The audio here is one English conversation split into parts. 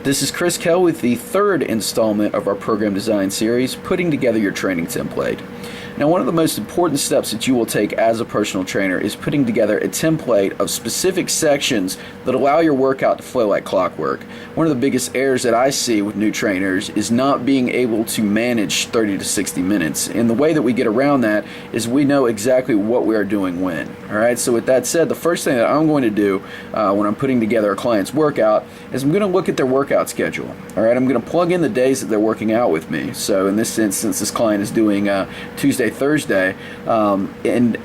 This is Chris Kell with the third installment of our program design series, Putting Together Your Training Template. Now, one of the most important steps that you will take as a personal trainer is putting together a template of specific sections that allow your workout to flow like clockwork. One of the biggest errors that I see with new trainers is not being able to manage 30 to 60 minutes. And the way that we get around that is we know exactly what we are doing when. Alright, so with that said, the first thing that I'm going to do when I'm putting together a client's workout is I'm going to look at their workout schedule. Alright, I'm going to plug in the days that they're working out with me. So in this instance, this client is doing Tuesday, Thursday, and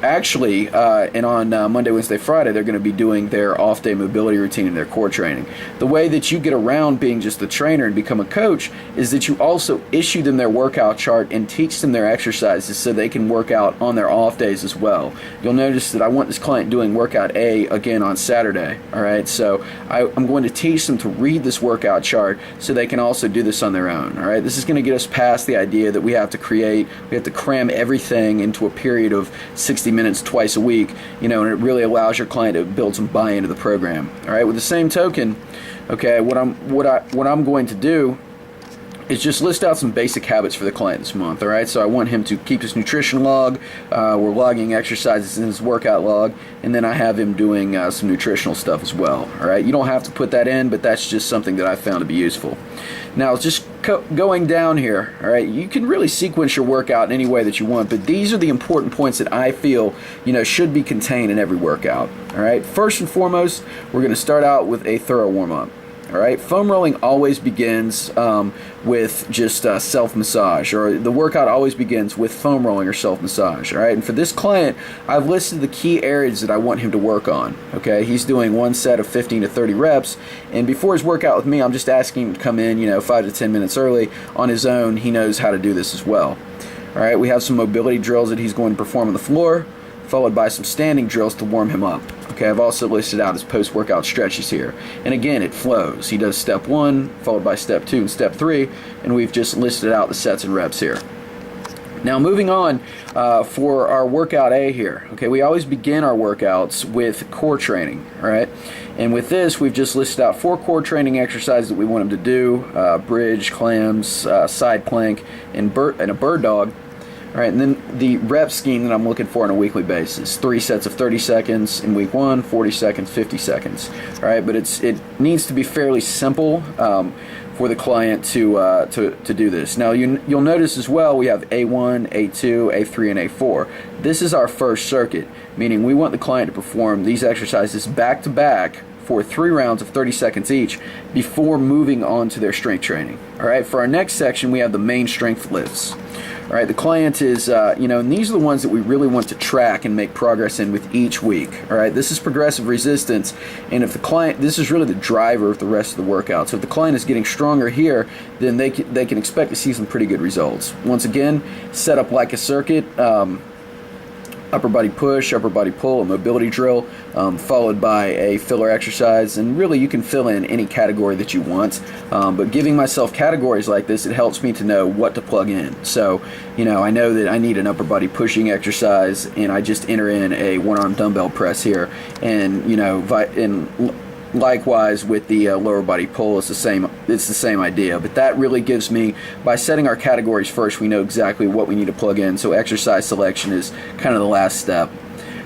actually, and on Monday, Wednesday, Friday, they're going to be doing their off-day mobility routine and their core training. The way that you get around being just the trainer and become a coach is that you also issue them their workout chart and teach them their exercises so they can work out on their off days as well. You'll notice that I want this client doing workout A again on Saturday. All right, so I'm going to teach them to read this workout chart so they can also do this on their own. All right, this is going to get us past the idea that we have to cram everything into a period of 60 minutes twice a week, and it really allows your client to build some buy-in to the program. All right, with the same token, okay, what I'm going to do is just list out some basic habits for the client this month. All right, so I want him to keep his nutrition log. We're logging exercises in his workout log, and then I have him doing some nutritional stuff as well. All right, you don't have to put that in, but that's just something that I found to be useful. Now, just going down here, all right, you can really sequence your workout in any way that you want, but these are the important points that I feel, should be contained in every workout. All right, first and foremost, we're going to start out with a thorough warm-up. All right, foam rolling always begins with just self-massage, or the workout always begins with foam rolling or self-massage. All right, and for this client, I've listed the key areas that I want him to work on. Okay, he's doing one set of 15 to 30 reps, and before his workout with me, I'm just asking him to come in, 5 to 10 minutes early on his own. He knows how to do this as well. All right, we have some mobility drills that he's going to perform on the floor, followed by some standing drills to warm him up. Okay, I've also listed out his post-workout stretches here. And again, it flows. He does step 1, followed by step 2 and step 3, and we've just listed out the sets and reps here. Now, moving on for our workout A here. Okay, we always begin our workouts with core training, all right? And with this, we've just listed out 4 core training exercises that we want him to do: bridge, clams, side plank, and a bird dog. All right, and then the rep scheme that I'm looking for on a weekly basis: 3 sets of 30 seconds in week 1, 40 seconds, 50 seconds. All right, but it needs to be fairly simple for the client to do this. Now, you'll notice as well we have A1, A2, A3, and A4. This is our first circuit, meaning we want the client to perform these exercises back to back for 3 rounds of 30 seconds each before moving on to their strength training. All right, for our next section, we have the main strength lifts. All right, the client is, and these are the ones that we really want to track and make progress in with each week. All right, this is progressive resistance, and if the client, this is really the driver of the rest of the workout. So if the client is getting stronger here, then they can expect to see some pretty good results. Once again, set up like a circuit. Upper body push, upper body pull, a mobility drill, followed by a filler exercise. And really, you can fill in any category that you want. But giving myself categories like this, it helps me to know what to plug in. So, I know that I need an upper body pushing exercise, and I just enter in a one-arm dumbbell press here. And, likewise with the lower body pull, it's the same idea. But that really gives me, by setting our categories first, we know exactly what we need to plug in. So exercise selection is kind of the last step.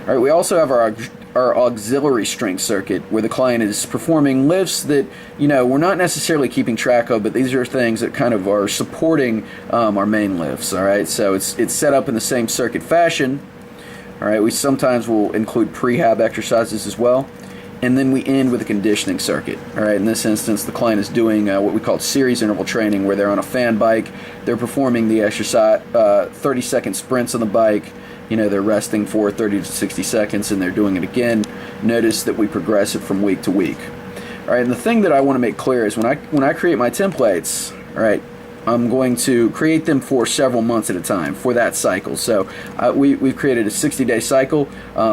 All right, we also have our auxiliary strength circuit, where the client is performing lifts that we're not necessarily keeping track of, but these are things that kind of are supporting our main lifts. All right, so it's set up in the same circuit fashion. All right, we sometimes will include prehab exercises as well. And then we end with a conditioning circuit. All right, in this instance, the client is doing what we call series interval training, where they're on a fan bike. They're performing the exercise, 30-second sprints on the bike. They're resting for 30 to 60 seconds, and they're doing it again. Notice that we progress it from week to week. All right, and the thing that I want to make clear is when I create my templates, all right, I'm going to create them for several months at a time for that cycle. So we've created a 60-day cycle.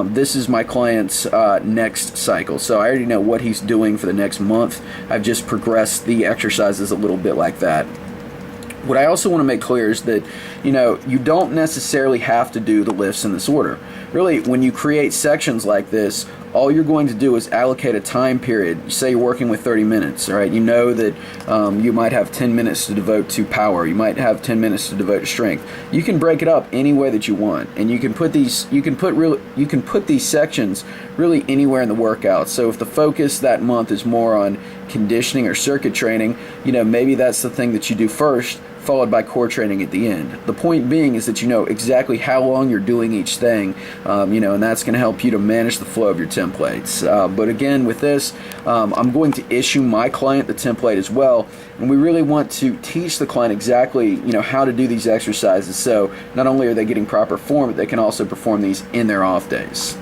This is my client's next cycle. So I already know what he's doing for the next month. I've just progressed the exercises a little bit like that. What I also want to make clear is that, you don't necessarily have to do the lifts in this order. Really, when you create sections like this, all you're going to do is allocate a time period. Say you're working with 30 minutes, all right? You know that you might have 10 minutes to devote to power. You might have 10 minutes to devote to strength. You can break it up any way that you want, and you can put these sections really anywhere in the workout. So if the focus that month is more on conditioning or circuit training, maybe that's the thing that you do first, followed by core training at the end. The point being is that you know exactly how long you're doing each thing, and that's going to help you to manage the flow of your templates. But again, with this, I'm going to issue my client the template as well, and we really want to teach the client exactly, how to do these exercises. So not only are they getting proper form, but they can also perform these in their off days.